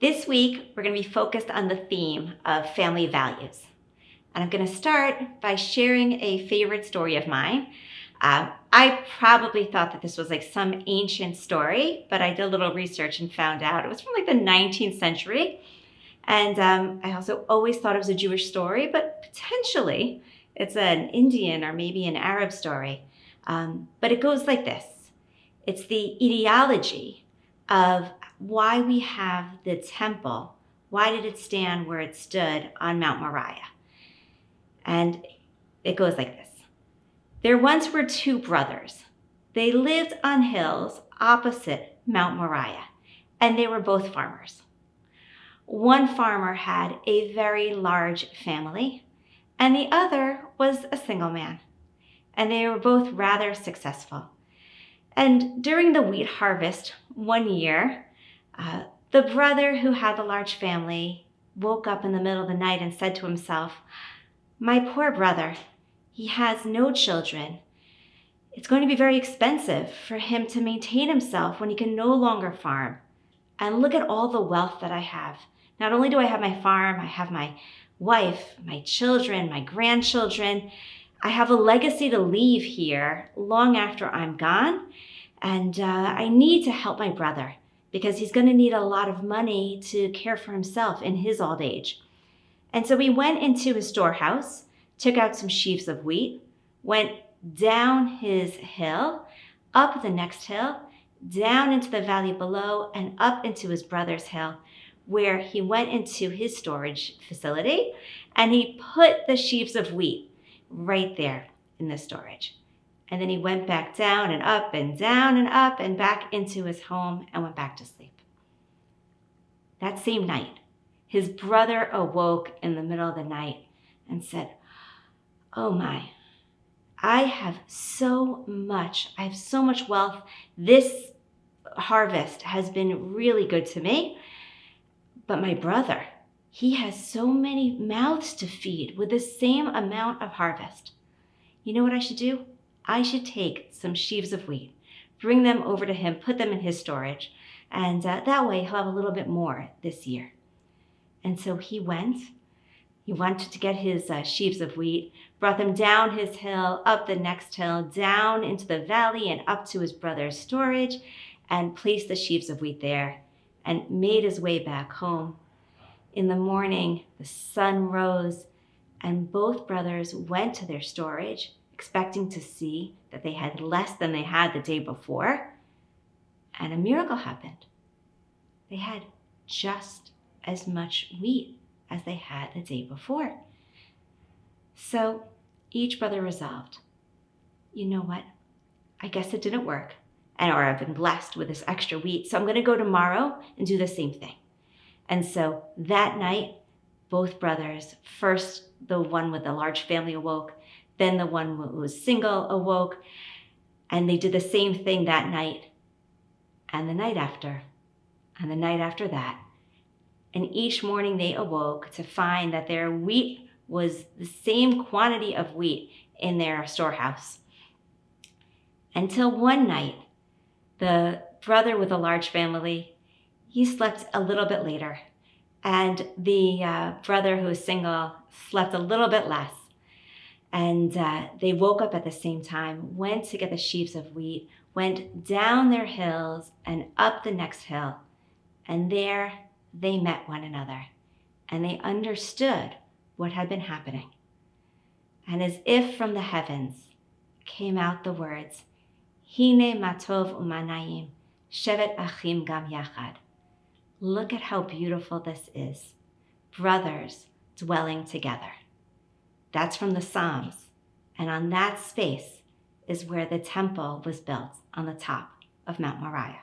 This week, we're going to be focused on the theme of family values. And I'm going to start by sharing a favorite story of mine. I probably thought that this was like some ancient story, but I did a little research and found out it was from like the 19th century. And I also always thought it was a Jewish story, but potentially it's an Indian or maybe an Arab story. But it goes like this. It's the ideology of why we have the temple. Why did it stand where it stood on Mount Moriah? And it goes like this. There once were two brothers. They lived on hills opposite Mount Moriah, and they were both farmers. One farmer had a very large family, and the other was a single man, and they were both rather successful. And during the wheat harvest one year, the brother who had the large family woke up in the middle of the night and said to himself, "My poor brother, he has no children. It's going to be very expensive for him to maintain himself when he can no longer farm. And look at all the wealth that I have. Not only do I have my farm, I have my wife, my children, my grandchildren. I have a legacy to leave here long after I'm gone. And I need to help my brother because he's going to need a lot of money to care for himself in his old age." And so he went into his storehouse, took out some sheaves of wheat, went down his hill, up the next hill, down into the valley below, and up into his brother's hill, where he went into his storage facility, and he put the sheaves of wheat right there in the storage. And then he went back down and up and down and up and back into his home and went back to sleep. That same night, his brother awoke in the middle of the night and said, "Oh my, I have so much wealth. This harvest has been really good to me. But my brother, he has so many mouths to feed with the same amount of harvest. You know what I should do? I should take some sheaves of wheat, bring them over to him, put them in his storage, and that way he'll have a little bit more this year." And so he wanted to get his sheaves of wheat, brought them down his hill, up the next hill, down into the valley and up to his brother's storage, and placed the sheaves of wheat there and made his way back home. In the morning, the sun rose, and both brothers went to their storage, expecting to see that they had less than they had the day before. And a miracle happened. They had just as much wheat as they had the day before. So each brother resolved, you know what? I guess it didn't work, or I've been blessed with this extra wheat, so I'm going to go tomorrow and do the same thing. And so that night, both brothers, first the one with the large family awoke, then the one who was single awoke, and they did the same thing that night, and the night after, and the night after that. And each morning they awoke to find that their wheat was the same quantity of wheat in their storehouse. Until one night, the brother with a large family, he slept a little bit later, and the brother who was single slept a little bit less. And they woke up at the same time, went to get the sheaves of wheat, went down their hills and up the next hill. And there they met one another, and they understood what had been happening. And as if from the heavens came out the words, "Hine matov umanayim, shevet achim gam yachad." Look at how beautiful this is. Brothers dwelling together. That's from the Psalms. And on that space is where the temple was built on the top of Mount Moriah.